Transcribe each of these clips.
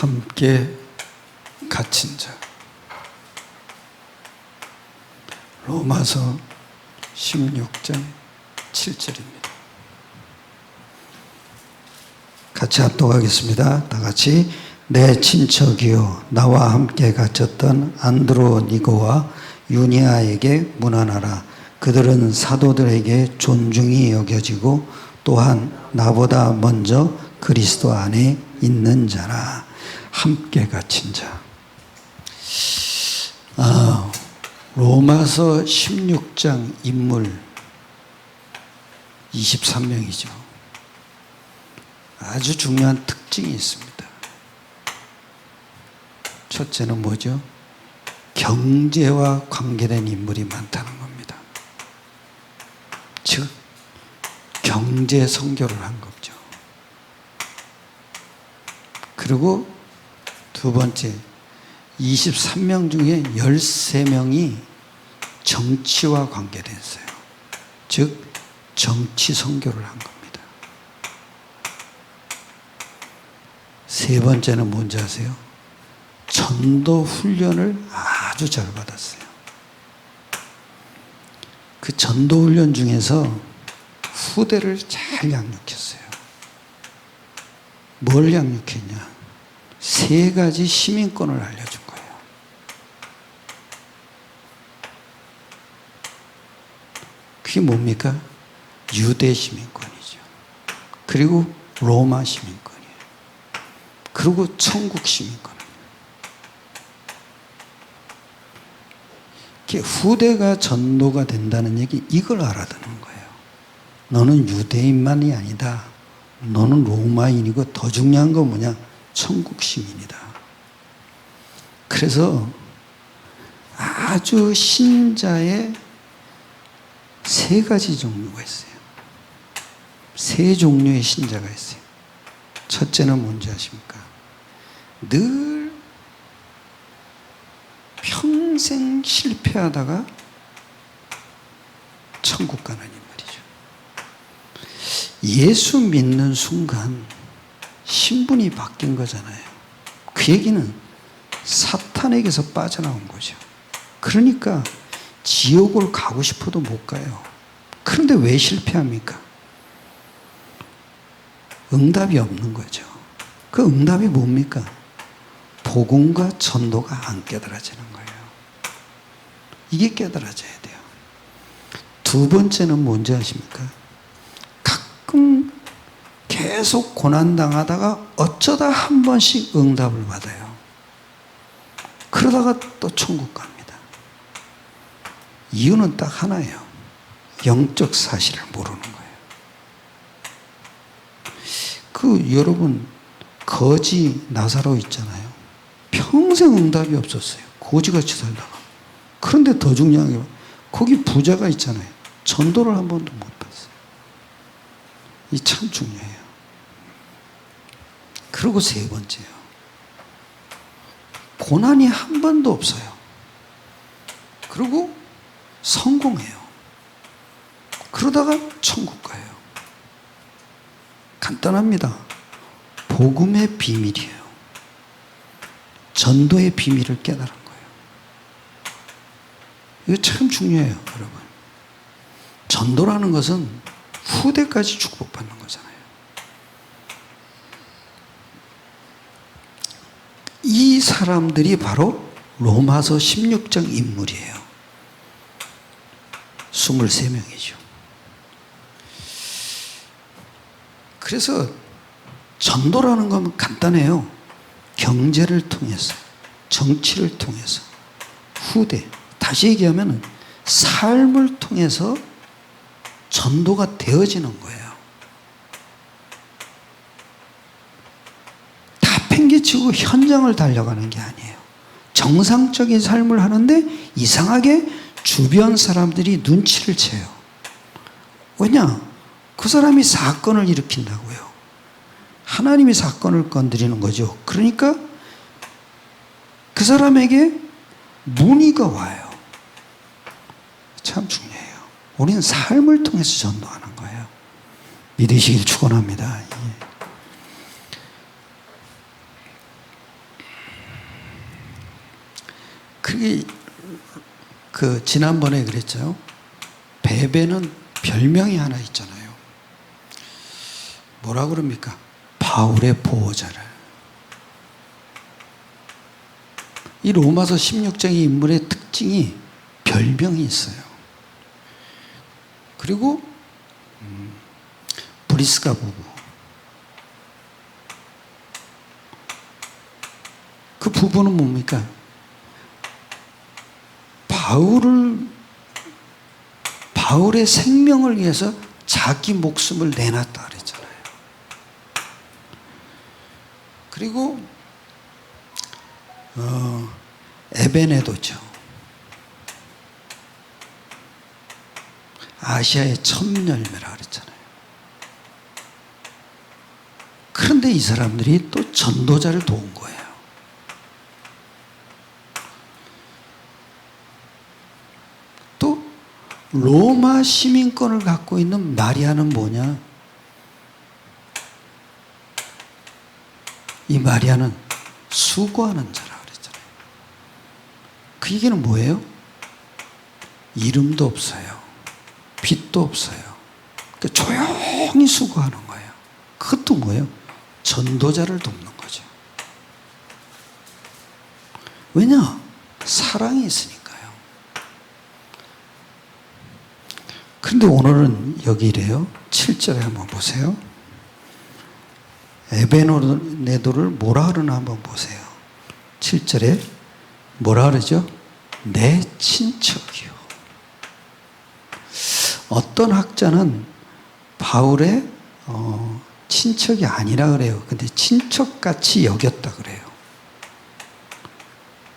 함께 갇힌 자. 로마서 16장 7절입니다. 같이 합독하겠습니다. 다 같이. 내 친척이요 나와 함께 갇혔던 안드로니고와 유니아에게 문안하라. 그들은 사도들에게 존중이 여겨지고 또한 나보다 먼저 그리스도 안에 있는 자라. 함께 갇힌 자. 로마서 16장 인물 23명이죠. 아주 중요한 특징이 있습니다. 첫째는 뭐죠? 경제와 관계된 인물이 많다는 겁니다. 즉 경제 선교를 한 거죠. 그리고 두 번째, 23명 중에 13명이 정치와 관계됐어요. 즉 정치 선교를 한 겁니다. 세 번째는 뭔지 아세요? 전도 훈련을 아주 잘 받았어요. 그 전도 훈련 중에서 후대를 잘 양육했어요. 뭘 양육했냐? 세 가지 시민권을 알려준 거예요. 그게 뭡니까? 유대 시민권이죠. 그리고 로마 시민권이에요. 그리고 천국 시민권. 후대가 전도가 된다는 얘기, 이걸 알아듣는 거예요. 너는 유대인만이 아니다. 너는 로마인이고 더 중요한 건 뭐냐? 천국 시민이다. 그래서 아주 신자의 세 가지 종류가 있어요. 세 종류의 신자가 있어요. 첫째는 뭔지 아십니까? 늘 평생 실패하다가 천국 가는 인물이죠. 예수 믿는 순간 신분이 바뀐 거잖아요. 그 얘기는 사탄에게서 빠져나온 거죠. 그러니까 지옥을 가고 싶어도 못 가요. 그런데 왜 실패합니까? 응답이 없는 거죠. 그 응답이 뭡니까? 복음과 전도가 안 깨달아지는 거예요. 이게 깨달아져야 돼요. 두 번째는 뭔지 아십니까? 가끔 계속 고난당하다가 어쩌다 한 번씩 응답을 받아요. 그러다가 또 천국 갑니다. 이유는 딱 하나예요. 영적 사실을 모르는 거예요. 여러분 거지 나사로 있잖아요. 평생 응답이 없었어요. 거지같이 살다가. 그런데 더 중요한 게 거기 부자가 있잖아요. 전도를 한 번도 못 봤어요. 이 참 중요해요. 그리고 세 번째요. 고난이 한 번도 없어요. 그리고 성공해요. 그러다가 천국 가요. 간단합니다. 복음의 비밀이에요. 전도의 비밀을 깨달은 거예요. 이거 참 중요해요, 여러분. 전도라는 것은 후대까지 축복받는 거잖아요. 이 사람들이 바로 로마서 16장 인물이에요. 23명이죠. 그래서 전도라는 건 간단해요. 경제를 통해서, 정치를 통해서, 후대, 다시 얘기하면 삶을 통해서 전도가 되어지는 거예요. 다 팽개치고 현장을 달려가는 게 아니에요. 정상적인 삶을 하는데 이상하게 주변 사람들이 눈치를 채요. 왜냐? 그 사람이 사건을 일으킨다고요. 하나님이 사건을 건드리는 거죠. 그러니까 그 사람에게 문의가 와요. 참 중요해요. 우리는 삶을 통해서 전도하는 거예요. 믿으시길 축원합니다. 그게 지난번에 그랬죠. 베베는 별명이 하나 있잖아요. 뭐라 그럽니까? 바울의 보호자를. 이 로마서 16장의 인물의 특징이 별명이 있어요. 그리고 브리스가 부부. 그 부부는 뭡니까? 바울의 생명을 위해서 자기 목숨을 내놨다 그랬잖아요. 그리고 에베네도죠. 아시아의 천열매라 그랬잖아요. 그런데 이 사람들이 또 전도자를 도운 거예요. 또 로마 시민권을 갖고 있는 마리아는 뭐냐? 이 마리아는 수고하는 자라 그랬잖아요. 그 얘기는 뭐예요? 이름도 없어요. 빚도 없어요. 그러니까 조용히 수고하는 거예요. 그것도 뭐예요? 전도자를 돕는 거죠. 왜냐? 사랑이 있으니까요. 그런데 오늘은 여기 이래요. 7절에 한번 보세요. 에베네도를 뭐라 그러나 한번 보세요. 7절에 뭐라 그러죠? 내 친척이요. 어떤 학자는 바울의 친척이 아니라 그래요. 근데 친척같이 여겼다 그래요.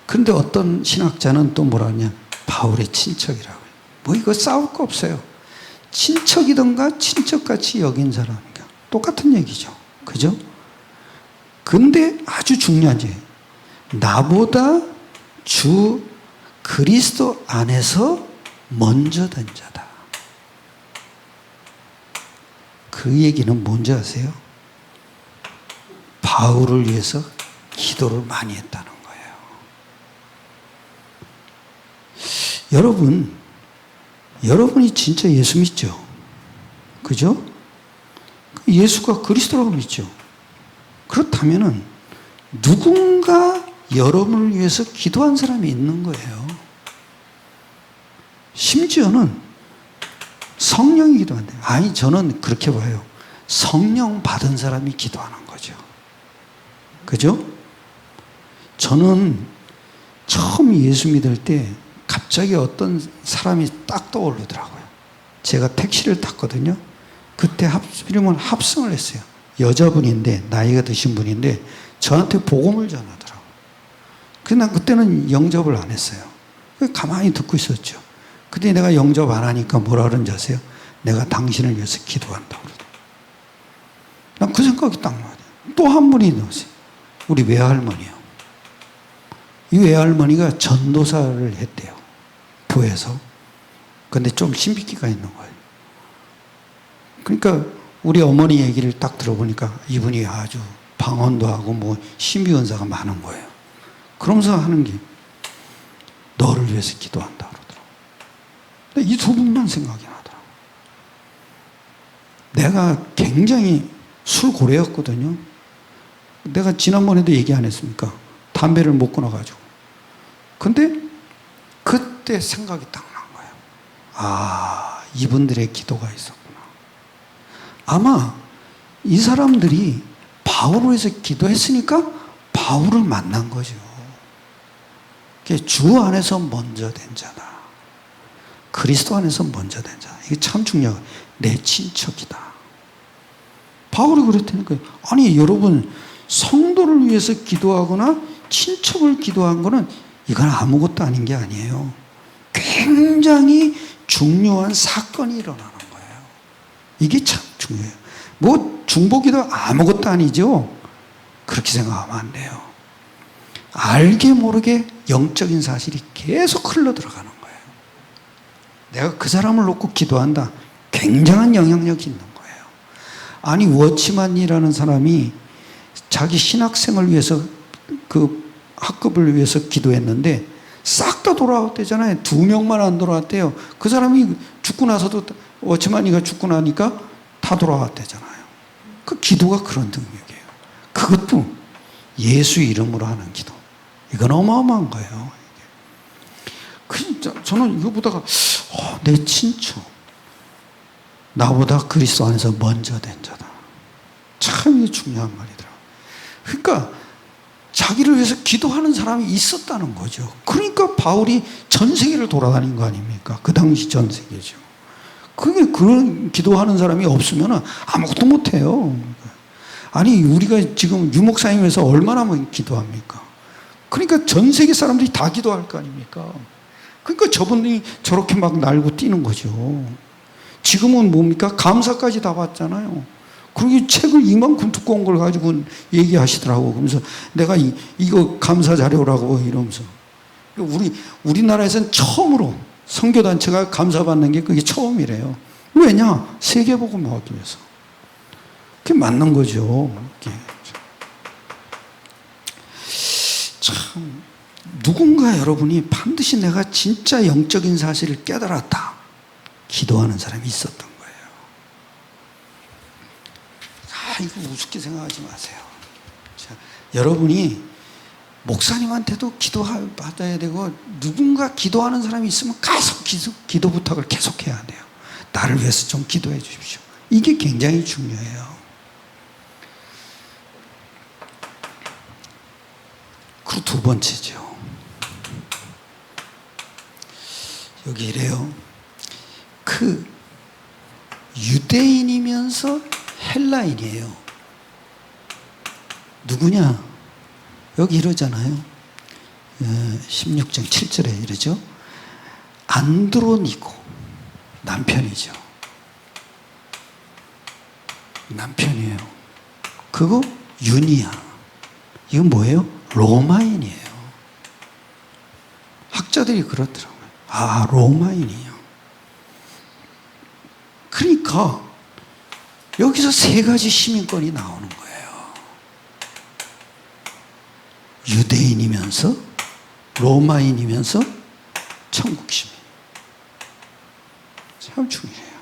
그런데 어떤 신학자는 또 뭐라 하냐? 바울의 친척이라고 해요. 뭐 이거 싸울 거 없어요. 친척이던가 친척같이 여긴 사람이니까 똑같은 얘기죠. 그죠? 근데 아주 중요한 게 나보다 주 그리스도 안에서 먼저 된 자다. 그 얘기는 뭔지 아세요? 바울을 위해서 기도를 많이 했다는 거예요. 여러분이 진짜 예수 믿죠? 그죠? 예수가 그리스도라고 믿죠? 그렇다면은 누군가 여러분을 위해서 기도한 사람이 있는 거예요. 심지어는 성령이 기도한대요. 아니, 저는 그렇게 봐요. 성령 받은 사람이 기도하는 거죠. 그죠? 저는 처음 예수 믿을 때 갑자기 어떤 사람이 딱 떠오르더라고요. 제가 택시를 탔거든요. 그때 합성을 했어요. 여자분인데, 나이가 드신 분인데, 저한테 복음을 전하더라고요. 그냥 그때는 영접을 안 했어요. 가만히 듣고 있었죠. 근데 내가 영접 안 하니까 뭐라 그런지 아세요? 내가 당신을 위해서 기도한다고 그러더라고요. 난 그 생각이 딱 나요. 또 한 분이 나왔어요. 우리 외할머니요. 이 외할머니가 전도사를 했대요. 교회에서. 근데 좀 신비기가 있는 거예요. 그러니까 우리 어머니 얘기를 딱 들어보니까 이분이 아주 방언도 하고 뭐 신비언사가 많은 거예요. 그러면서 하는 게 너를 위해서 기도한다 그러더라고요. 근데 이 두 분만 생각이 나더라고요. 내가 굉장히 술고래였거든요. 내가 지난번에도 얘기 안 했습니까? 담배를 못 끊어가지고. 근데 그때 생각이 딱 난 거예요. 아, 이분들의 기도가 있었구나. 아마 이 사람들이 바울을 위해서 기도했으니까 바울을 만난 거죠. 주 안에서 먼저 된 자다. 그리스도 안에서 먼저 된 자다. 이게 참 중요해요. 내 친척이다. 바울이 그랬다니까. 아니, 여러분, 성도를 위해서 기도하거나 친척을 기도한 거는 이건 아무것도 아닌 게 아니에요. 굉장히 중요한 사건이 일어나는 거예요. 이게 참 중요해요. 뭐 중보기도 아무것도 아니죠. 그렇게 생각하면 안 돼요. 알게 모르게 영적인 사실이 계속 흘러 들어가는 거예요. 내가 그 사람을 놓고 기도한다. 굉장한 영향력이 있는 거예요. 아니, 워치만이라는 사람이 자기 신학생을 위해서 그 학급을 위해서 기도했는데 싹 다 돌아왔대잖아요. 2명만 안 돌아왔대요. 그 사람이 죽고 나서도 워치마니가 죽고 나니까 다 돌아왔대잖아요. 그 기도가 그런 능력이에요. 그것도 예수 이름으로 하는 기도. 이건 어마어마한 거예요. 저는 이거 보다가 내 친척 나보다 그리스도 안에서 먼저 된 자다. 참 이게 중요한 말이더라고요. 그러니까 자기를 위해서 기도하는 사람이 있었다는 거죠. 그러니까 바울이 전 세계를 돌아다닌 거 아닙니까? 그 당시 전 세계죠. 그게 그런 기도하는 사람이 없으면 아무것도 못해요. 아니 우리가 지금 유목사님에서 얼마나 기도합니까? 그러니까 전 세계 사람들이 다 기도할 거 아닙니까? 그러니까 저분이 저렇게 막 날고 뛰는 거죠. 지금은 뭡니까? 감사까지 다 받잖아요. 그리고 책을 이만큼 두꺼운 걸 가지고 얘기하시더라고. 그러면서 내가 이거 감사 자료라고 이러면서. 우리나라에서는 처음으로 선교단체가 감사받는 게 그게 처음이래요. 왜냐? 세계복음을 하기 위해서. 그게 맞는 거죠. 참, 누군가 여러분이 반드시 내가 진짜 영적인 사실을 깨달았다. 기도하는 사람이 있었던 거예요. 이거 우습게 생각하지 마세요. 자, 여러분이 목사님한테도 기도받아야 되고 누군가 기도하는 사람이 있으면 계속 기도 부탁을 계속해야 돼요. 나를 위해서 좀 기도해 주십시오. 이게 굉장히 중요해요. 그리고 두 번째죠. 여기 이래요. 그 유대인이면서 헬라인이에요. 누구냐? 여기 이러잖아요. 16장 7절에 이러죠. 안드로니고 남편이죠. 남편이에요. 그거 유니아. 이건 뭐예요? 로마인이에요. 학자들이 그렇더라고요. 아, 로마인이요. 그러니까 여기서 세 가지 시민권이 나오는 거예요. 유대인이면서 로마인이면서 천국 시민. 참 중요해요.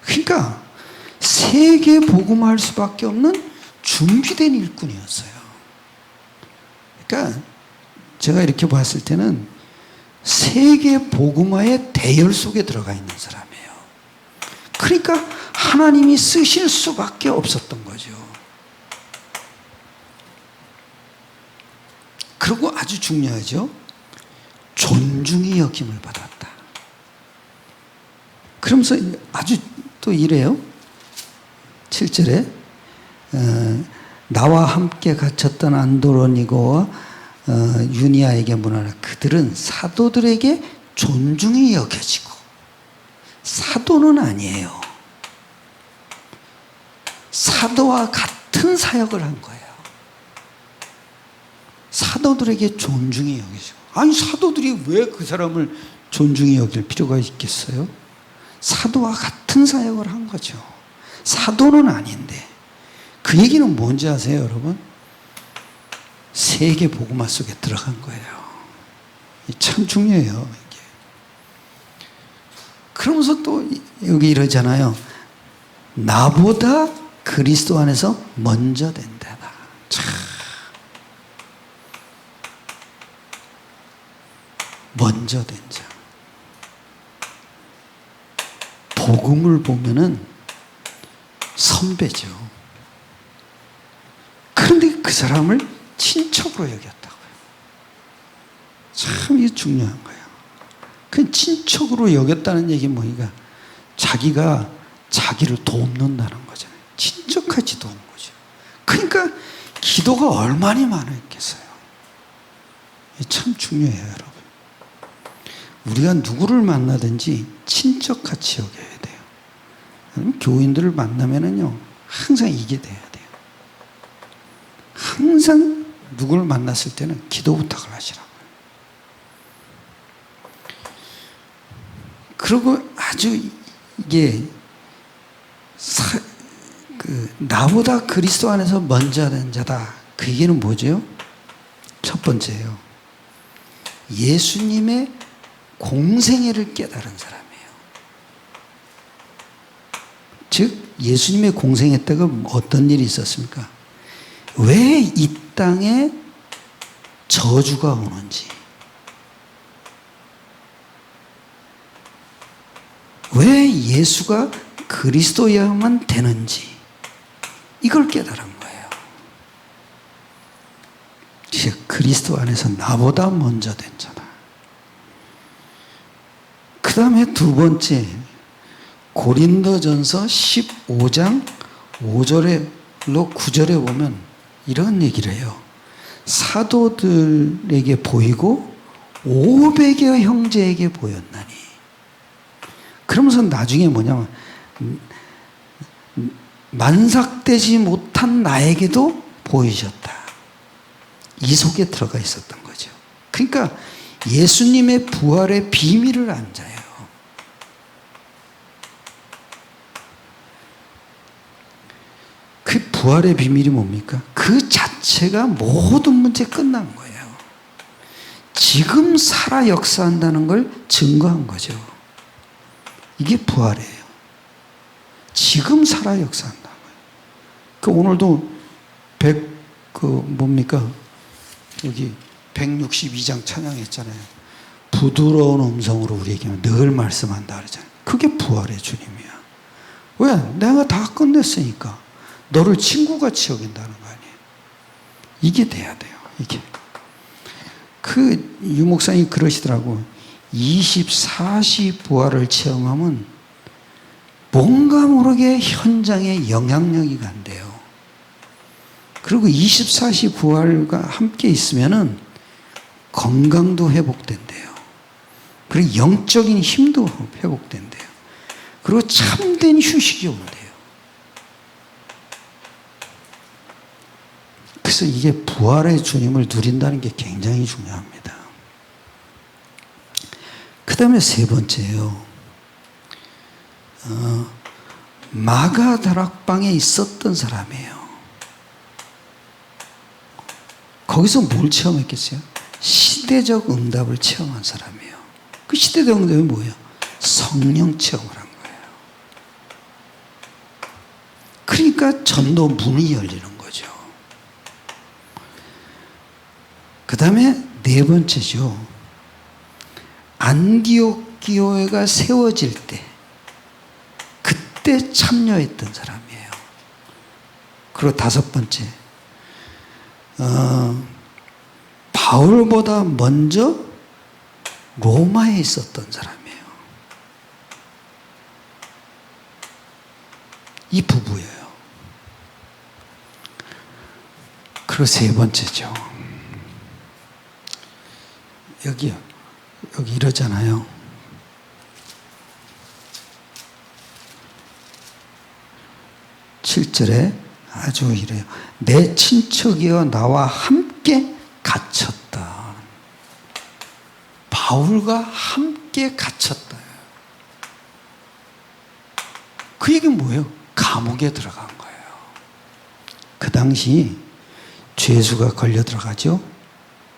그러니까 세계 복음할 수밖에 없는 준비된 일꾼이었어요. 그러니까 제가 이렇게 봤을 때는 세계 복음화의 대열 속에 들어가 있는 사람이에요. 그러니까 하나님이 쓰실 수밖에 없었던 거죠. 그리고 아주 중요하죠. 존중의 여김을 받았다. 그러면서 아주 또 이래요. 7절에 나와 함께 갇혔던 안드로니고와 유니아에게 문하라. 그들은 사도들에게 존중이 여겨지고 사도는 아니에요. 사도와 같은 사역을 한 거예요. 사도들에게 존중이 여겨지고. 아니 사도들이 왜 그 사람을 존중히 여길 필요가 있겠어요? 사도와 같은 사역을 한 거죠. 사도는 아닌데. 그 얘기는 뭔지 아세요, 여러분? 세계 복음화 속에 들어간 거예요. 참 중요해요, 이게. 그러면서 또 여기 이러잖아요. 나보다 그리스도 안에서 먼저 된다. 참. 먼저 된 자. 복음을 보면은 선배죠. 그런데 그 사람을 친척으로 여겼다고요. 참 이게 중요한 거예요. 그 친척으로 여겼다는 얘기는 뭐니까 자기가 자기를 돕는다는 거잖아요. 친척같이 도운 거죠. 그러니까 기도가 얼마나 많았겠어요. 참 중요해요, 여러분. 우리가 누구를 만나든지 친척같이 여겨야 돼요. 교인들을 만나면은요, 항상 이게 돼야 돼요. 항상 누구를 만났을 때는 기도 부탁을 하시라고요. 그리고 아주 이게 나보다 그리스도 안에서 먼저 된 자다. 그 얘기는 뭐죠? 첫 번째예요. 예수님의 공생애를 깨달은 사람이에요. 즉 예수님의 공생애 때가 어떤 일이 있었습니까? 왜 이 땅에 저주가 오는지, 왜 예수가 그리스도여야만 되는지 이걸 깨달은 거예요. 그리스도 안에서 나보다 먼저 된 자다. 그 다음에 두 번째, 고린도전서 15장 5절로 9절에 보면 이런 얘기를 해요. 사도들에게 보이고 500여 형제에게 보였나니. 그러면서 나중에 뭐냐면 만삭되지 못한 나에게도 보이셨다. 이 속에 들어가 있었던 거죠. 그러니까 예수님의 부활의 비밀을 앉아요. 그 부활의 비밀이 뭡니까? 그 자체가 모든 문제 끝난 거예요. 지금 살아 역사한다는 걸 증거한 거죠. 이게 부활이에요. 지금 살아 역사한다는 거예요. 그 오늘도 여기 162장 찬양했잖아요. 부드러운 음성으로 우리에게 늘 말씀한다 그러잖아요. 그게 부활의 주님이야. 왜? 내가 다 끝냈으니까. 너를 친구같이 여긴다는 거 아니에요. 이게 돼야 돼요. 이게. 그 유목사님이 그러시더라고. 24시 부활을 체험하면 뭔가 모르게 현장에 영향력이 간대요. 그리고 24시 부활과 함께 있으면은 건강도 회복된대요. 그리고 영적인 힘도 회복된대요. 그리고 참된 휴식이 온대요. 그래서 이게 부활의 주님을 누린다는 게 굉장히 중요합니다. 그 다음에 세 번째예요. 마가 다락방에 있었던 사람이에요. 거기서 뭘 체험했겠어요? 시대적 응답을 체험한 사람이에요. 그 시대적 응답이 뭐예요? 성령 체험을 한 거예요. 그러니까 전도 문이 열리는 거죠. 그 다음에 네 번째죠. 안디옥 교회가 세워질 때 그때 참여했던 사람이에요. 그리고 다섯 번째, 바울보다 먼저 로마에 있었던 사람이에요. 이 부부예요. 그리고 세 번째죠. 여기 이러잖아요. (7절에) 아주 이래요. 내 친척이여 나와 함께 갇혔다. 바울과 함께 갇혔다. 그 얘기는 뭐예요? 감옥에 들어간 거예요. 그 당시 죄수가 걸려 들어가죠.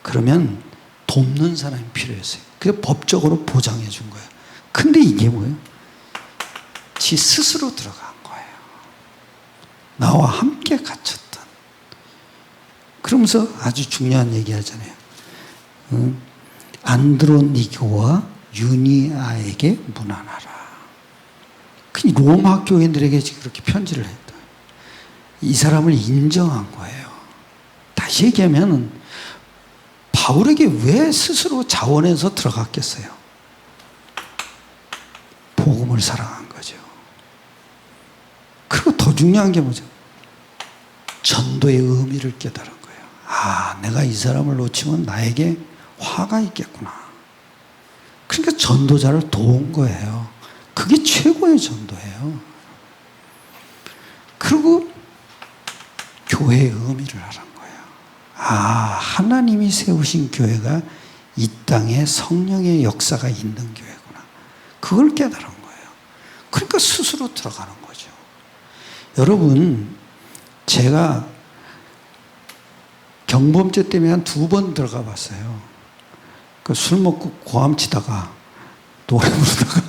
그러면 돕는 사람이 필요했어요. 그래서 법적으로 보장해 준 거예요. 근데 이게 뭐예요? 지 스스로 들어간 거예요. 나와 함께 갇혔던. 그러면서 아주 중요한 얘기 하잖아요. 안드로니고와 유니아에게 문안하라. 그 로마 교인들에게 그렇게 편지를 했다. 이 사람을 인정한 거예요. 다시 얘기하면 바울에게 왜 스스로 자원해서 들어갔겠어요? 복음을 사랑한 거죠. 그리고 더 중요한 게 뭐죠? 전도의 의미를 깨달은 거예요. 아, 내가 이 사람을 놓치면 나에게 화가 있겠구나. 그러니까 전도자를 도운 거예요. 그게 최고의 전도예요. 그리고 교회의 의미를 알은 거예요. 아, 하나님이 세우신 교회가 이 땅에 성령의 역사가 있는 교회구나. 그걸 깨달은 거예요. 그러니까 스스로 들어가는 거죠. 여러분, 제가 경범죄 때문에 한 2번 들어가 봤어요. 그 술 먹고 고함치다가 노래 부르다가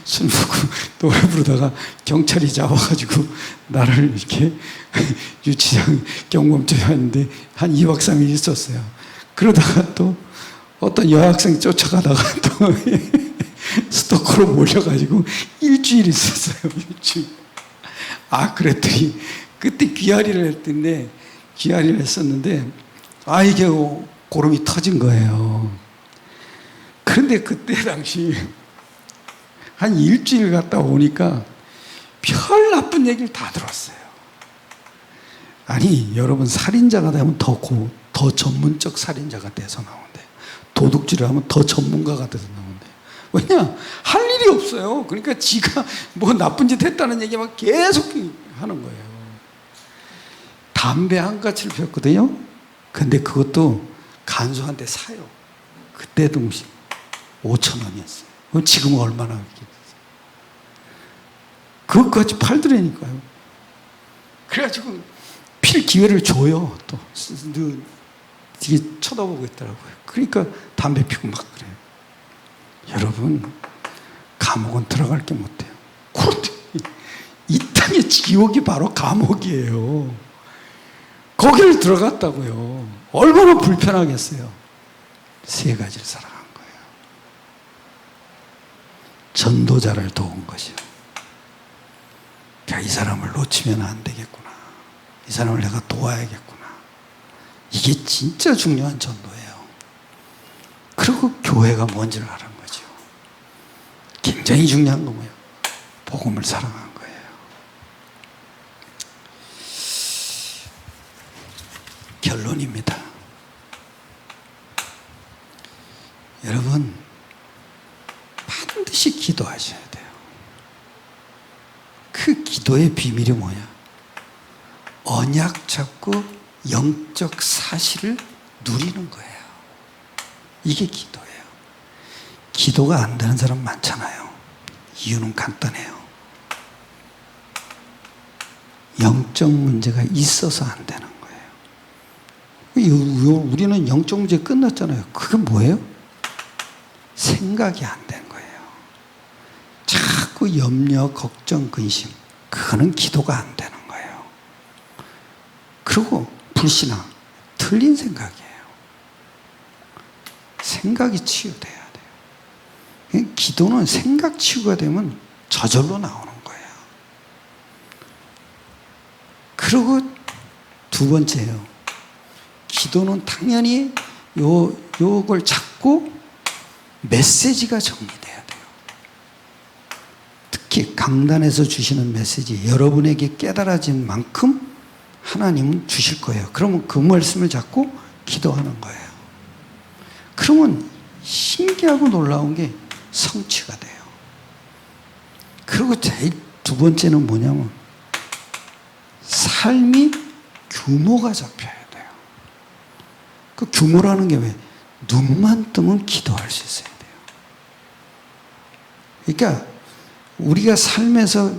술 먹고 노래 부르다가 경찰이 잡아가지고 나를 이렇게 유치장 경범죄 하는데 한 2박 3일 있었어요. 그러다가 또 어떤 여학생 쫓아가다가 또 스토커로 몰려가지고 일주일 있었어요. 일주일. 아, 그랬더니 그때 귀앓이를 했던데 귀앓이를 했었는데 이게 고름이 터진 거예요. 그런데 그때 당시 한 일주일 갔다 오니까 별 나쁜 얘기를 다 들었어요. 아니, 여러분, 살인자가 되면 더 전문적 살인자가 돼서 나온대요. 도둑질을 하면 더 전문가가 돼서 나온대요. 왜냐? 할 일이 없어요. 그러니까 지가 뭐 나쁜 짓 했다는 얘기만 계속 하는 거예요. 담배 한 가치를 피웠거든요. 근데 그것도 간수한테 사요. 그때 동시 5,000원이었어요. 그럼 지금은 얼마나 하겠어요? 그것까지 팔더라니까요. 그래가지고 필 기회를 줘요. 또 되게 쳐다보고 있더라고요. 그러니까 담배 피우고 막 그래요. 여러분, 감옥은 들어갈 게 못해요. 이 땅의 지옥이 바로 감옥이에요. 거기를 들어갔다고요. 얼마나 불편하겠어요. 3가지를 살아간 거예요. 전도자를 도운 것이요. 이 사람을 놓치면 안 되겠구나. 이 사람을 내가 도와야겠구나. 이게 진짜 중요한 전도예요. 그리고 교회가 뭔지를 알은 거죠. 굉장히 중요한 거 뭐예요? 복음을 사랑한 거예요. 결론입니다. 여러분, 반드시 기도하셔야 돼요. 그 기도의 비밀이 뭐냐? 언약 잡고 영적 사실을 누리는 거예요. 이게 기도예요. 기도가 안 되는 사람 많잖아요. 이유는 간단해요. 영적 문제가 있어서 안 되는 거예요. 우리는 영적 문제 끝났잖아요. 그게 뭐예요? 생각이 안 된 거예요. 자꾸 염려, 걱정, 근심. 그거는 기도가 안 되는 거예요. 그리고 불신앙, 틀린 생각이에요. 생각이 치유돼야 돼요. 기도는 생각 치유가 되면 저절로 나오는 거예요. 그리고 2번째예요. 기도는 당연히 요걸 잡고 메시지가 정리돼야 돼요. 특히 강단에서 주시는 메시지, 여러분에게 깨달아진 만큼 하나님은 주실 거예요. 그러면 그 말씀을 잡고 기도하는 거예요. 그러면 신기하고 놀라운 게 성취가 돼요. 그리고 제일 2번째는 뭐냐면 삶이 규모가 잡혀야 돼요. 그 규모라는 게 왜? 눈만 뜨면 기도할 수 있어야 돼요. 그러니까 우리가 삶에서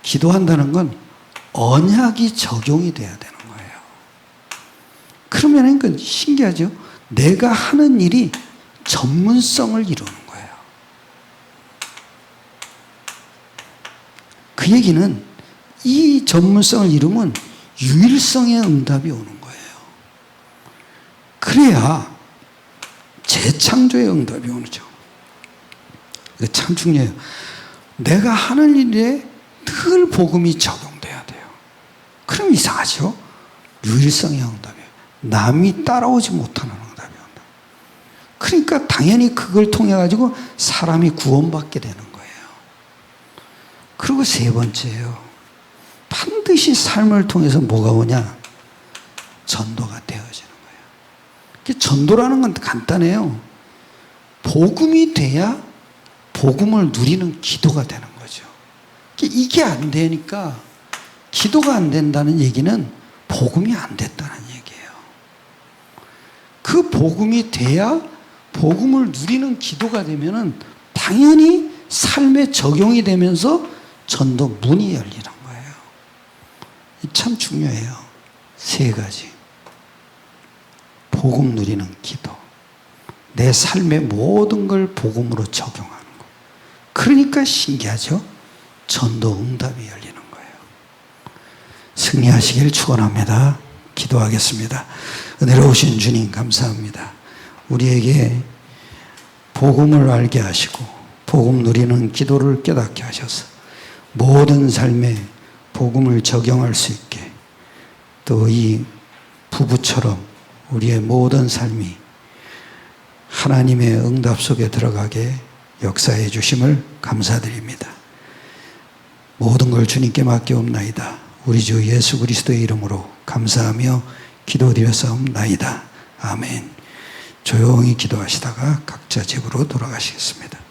기도한다는 건 언약이 적용이 돼야 되는 거예요. 그러면 그 신기하죠? 내가 하는 일이 전문성을 이루는 거예요. 그 얘기는 이 전문성을 이루면 유일성의 응답이 오는 거예요. 그래야 재창조의 응답이 오죠. 이거 참 중요해요. 내가 하는 일에 늘 복음이 적용돼야 돼요. 그럼 이상하죠? 유일성의 응답이에요. 남이 따라오지 못하는 응답이 온다. 그러니까 당연히 그걸 통해 가지고 사람이 구원받게 되는 거예요. 그리고 3번째예요. 반드시 삶을 통해서 뭐가 오냐? 전도가 되어지는 거예요. 전도라는 건 간단해요. 복음이 돼야 복음을 누리는 기도가 되는 거죠. 이게 안 되니까 기도가 안 된다는 얘기는 복음이 안 됐다는 얘기예요. 그 복음이 돼야 복음을 누리는 기도가 되면은 당연히 삶에 적용이 되면서 전도 문이 열리는 거예요. 참 중요해요. 3가지. 복음 누리는 기도, 내 삶의 모든 걸 복음으로 적용하는 거. 그러니까 신기하죠? 전도 응답이 열리는 거예요. 승리하시길 축원합니다. 기도하겠습니다. 은혜로우신 주님 감사합니다. 우리에게 복음을 알게 하시고 복음 누리는 기도를 깨닫게 하셔서 모든 삶에 복음을 적용할 수 있게, 또 이 부부처럼 우리의 모든 삶이 하나님의 응답 속에 들어가게 역사해 주심을 감사드립니다. 모든 걸 주님께 맡겨옵나이다. 우리 주 예수 그리스도의 이름으로 감사하며 기도드렸사옵나이다. 아멘. 조용히 기도하시다가 각자 집으로 돌아가시겠습니다.